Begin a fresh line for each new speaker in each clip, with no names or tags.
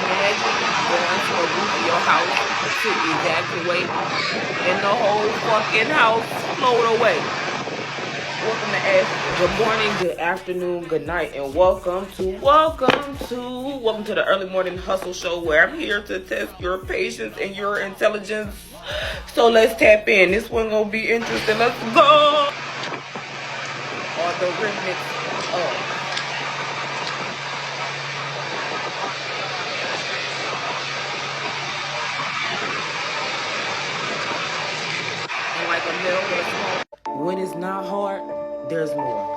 imagine going to a roof of your house to evacuate and the whole fucking house float away? Welcome to Ash. Good morning, good afternoon, good night, and welcome to the early morning hustle show where I'm here to test your patience and your intelligence. So let's tap in. This one gonna be interesting. Let's go. Or the remnants of. And like a middle with a small. When it's not hard, there's more.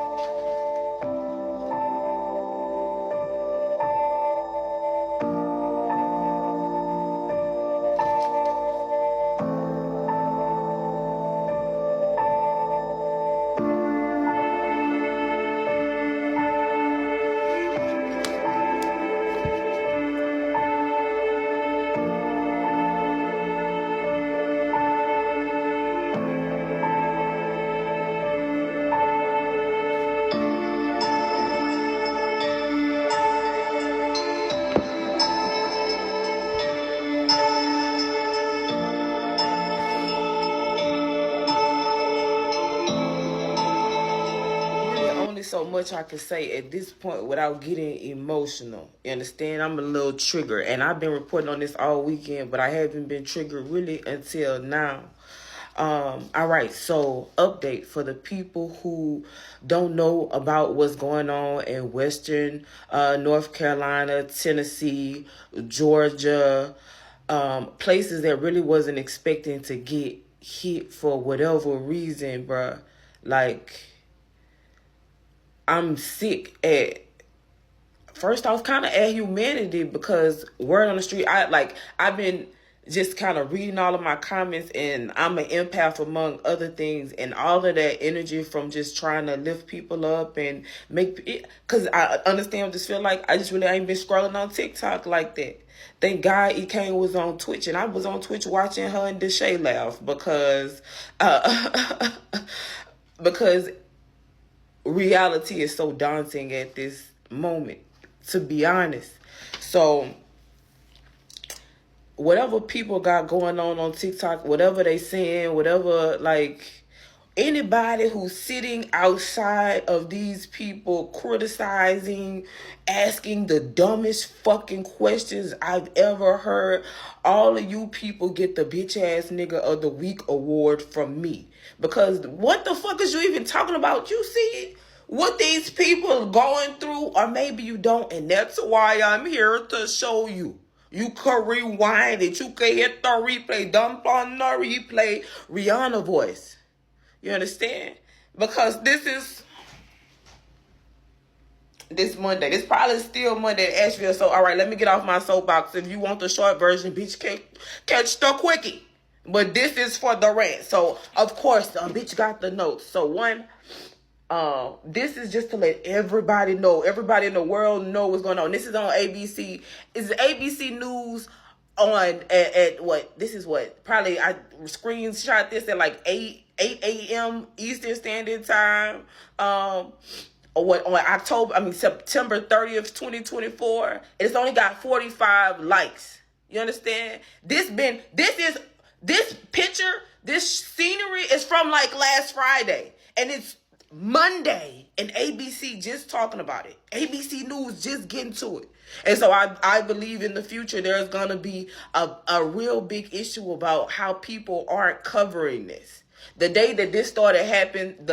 So much I can say at this point without getting emotional. You understand? I'm a little triggered, and I've been reporting on this all weekend, but I haven't been triggered really until now. All right, so update for the people who don't know about what's going on in Western North Carolina, Tennessee, Georgia, places that really wasn't expecting to get hit for whatever reason, bruh. Like, I'm sick at, first off, kind of at humanity, because word on the street, I've been just kind of reading all of my comments, and I'm an empath among other things, and all of that energy from just trying to lift people up and make it, because I understand what this feel like. I just really ain't been scrolling on TikTok like that. Thank God Ekane was on Twitch, and I was on Twitch watching her and Deshae laugh because because reality is so daunting at this moment, to be honest. So whatever people got going on TikTok, whatever they saying, whatever, like, anybody who's sitting outside of these people criticizing, asking the dumbest fucking questions I've ever heard, all of you people get the bitch ass nigga of the week award from me. Because what the fuck is you even talking about? You see what these people are going through, or maybe you don't, and that's why I'm here to show you. You can rewind it. You can hit the replay. Dump on the replay. Rihanna voice. You understand? Because this Monday. This probably still Monday at Asheville. So, all right, let me get off my soapbox. If you want the short version, bitch, catch the quickie. But this is for the rant. So, of course, bitch got the notes. So, one, this is just to let everybody know, everybody in the world know what's going on. This is on ABC. It's ABC News on at what? This is what? Probably I screenshot this at like 8 a.m. Eastern Standard Time. What, on September 30th, 2024. And it's only got 45 likes. You understand? This picture, this scenery is from like last Friday. And it's Monday, and ABC just talking about it. ABC News just getting to it. And so I believe in the future there's going to be a real big issue about how people aren't covering this. The day that this started happening, one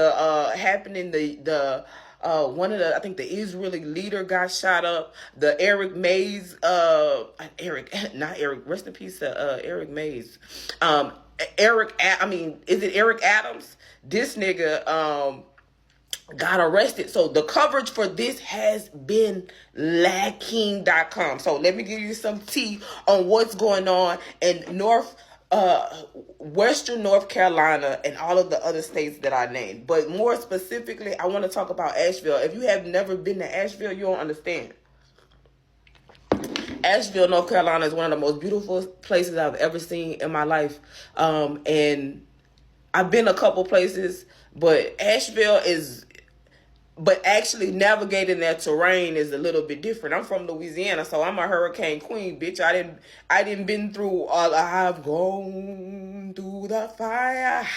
of the, I think the Israeli leader got shot up. The Eric Mays, rest in peace, Eric Mays. Is it Eric Adams? This nigga, got arrested. So the coverage for this has been lacking.com. So let me give you some tea on what's going on in Western North Carolina and all of the other states that I named. But more specifically, I want to talk about Asheville. If you have never been to Asheville, you don't understand. Asheville, North Carolina is one of the most beautiful places I've ever seen in my life. And I've been a couple places, but Asheville is But actually navigating that terrain is a little bit different. I'm from Louisiana, so I'm a hurricane queen, bitch. I didn't been through all. I've gone through the fire,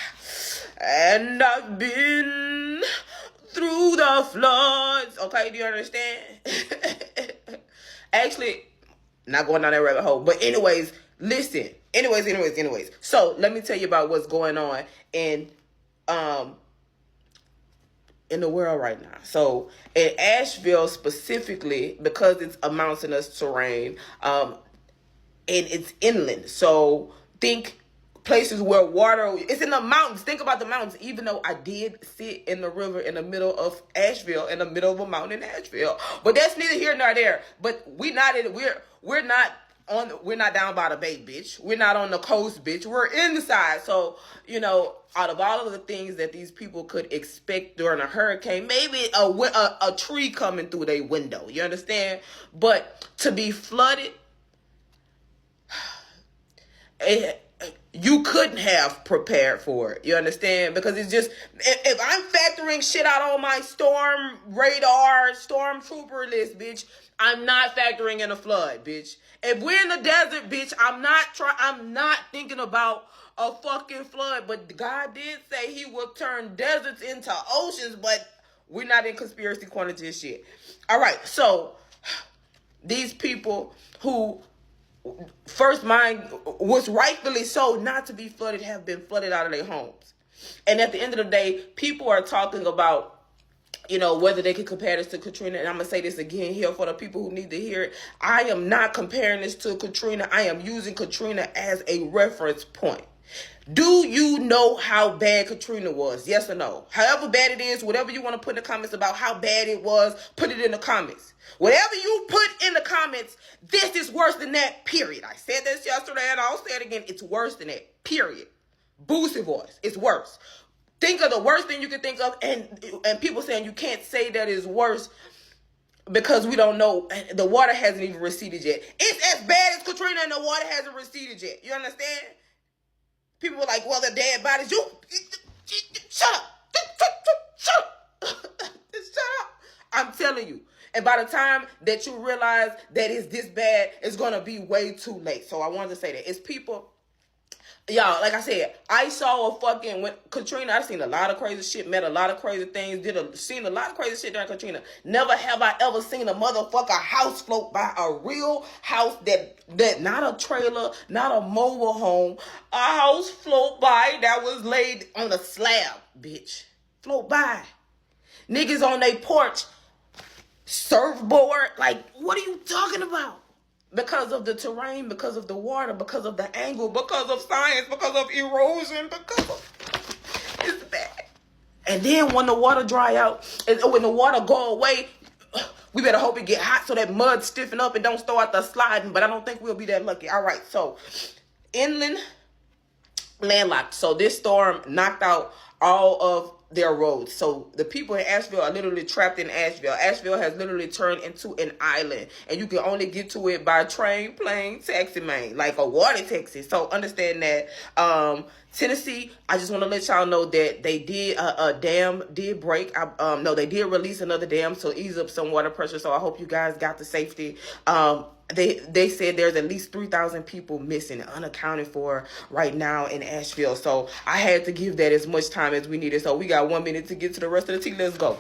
and I've been through the floods. Okay, do you understand? Actually, not going down that rabbit hole. But anyways, listen. Anyways. So let me tell you about what's going on in the world right now. So in Asheville specifically, because it's a mountainous terrain, and it's inland. So think places where water, it's in the mountains. Think about the mountains. Even though I did sit in the river in the middle of Asheville, in the middle of a mountain in Asheville. But that's neither here nor there. But we're not down by the bay, bitch. We're not on the coast, bitch. We're inside. So, out of all of the things that these people could expect during a hurricane, maybe a tree coming through their window. You understand? But to be flooded, you couldn't have prepared for it. You understand? Because it's just, if I'm factoring shit out on my storm radar, storm trooper list, bitch, I'm not factoring in a flood, bitch. If we're in the desert, bitch, I'm not thinking about a fucking flood. But God did say he will turn deserts into oceans, but we're not in conspiracy quantity shit. All right, so these people who first mind was rightfully so not to be flooded have been flooded out of their homes. And at the end of the day, people are talking about, whether they can compare this to Katrina. And I'm going to say this again here for the people who need to hear it. I am not comparing this to Katrina. I am using Katrina as a reference point. Do you know how bad Katrina was? Yes or no? However bad it is, whatever you want to put in the comments about how bad it was, put it in the comments. Whatever you put in the comments, this is worse than that, period. I said this yesterday and I'll say it again. It's worse than that, period. Boosted voice. It's worse. Think of the worst thing you can think of, and people saying you can't say that is worse because we don't know. The water hasn't even receded yet. It's as bad as Katrina and the water hasn't receded yet. You understand? People were like, well, the dead bodies. Shut up. Shut up. I'm telling you. And by the time that you realize that it's this bad, it's going to be way too late. So I wanted to say that. It's people. Y'all, like I said, I saw when Katrina, I've seen a lot of crazy shit, met a lot of crazy things, seen a lot of crazy shit during Katrina. Never have I ever seen a motherfucker house float by, a real house that not a trailer, not a mobile home, a house float by that was laid on a slab, bitch. Float by. Niggas on their porch, surfboard, like, what are you talking about? Because of the terrain, because of the water, because of the angle, because of science, because of erosion, it's bad. And then when the water dry out, and when the water go away, we better hope it get hot so that mud stiffen up and don't start the sliding. But I don't think we'll be that lucky. All right, so inland, landlocked. So this storm knocked out all of their roads. So the people in Asheville are literally trapped in Asheville. Asheville has literally turned into an island, and you can only get to it by train, plane, taxi, man, like a water taxi. So understand that. Tennessee, I just want to let y'all know that they did a dam did break. They did release another dam to ease up some water pressure. So I hope you guys got the safety. They said there's at least 3,000 people missing, unaccounted for right now in Asheville. So I had to give that as much time as we needed. So we got 1 minute to get to the rest of the tea. Let's go.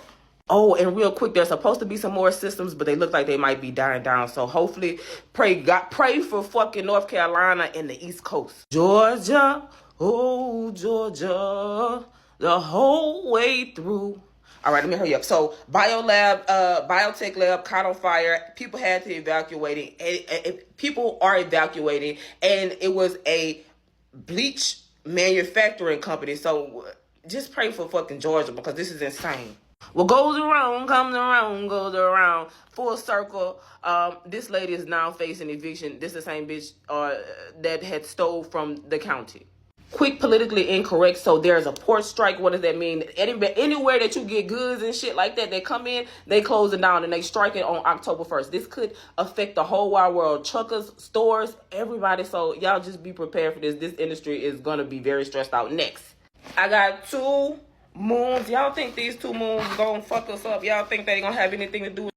Oh, and real quick, there's supposed to be some more systems, but they look like they might be dying down. So hopefully, pray for fucking North Carolina and the East Coast. Georgia, oh, Georgia, the whole way through. All right, let me hurry up. So, biotech lab caught on fire. People had to evacuate it. People are evacuating, and it was a bleach manufacturing company. So, just pray for fucking Georgia because this is insane. What goes around comes around, goes around. Full circle. This lady is now facing eviction. This is the same bitch that had stole from the county. Quick, politically incorrect. So there's a port strike. What does that mean? Anywhere that you get goods and shit like that, they come in, they close it down, and they strike it on October 1st. This could affect the whole wide world. Truckers, stores, everybody. So y'all just be prepared for this. This industry is going to be very stressed out. Next, I got two moons. Y'all think these two moons gonna fuck us up? Y'all think they gonna have anything to do with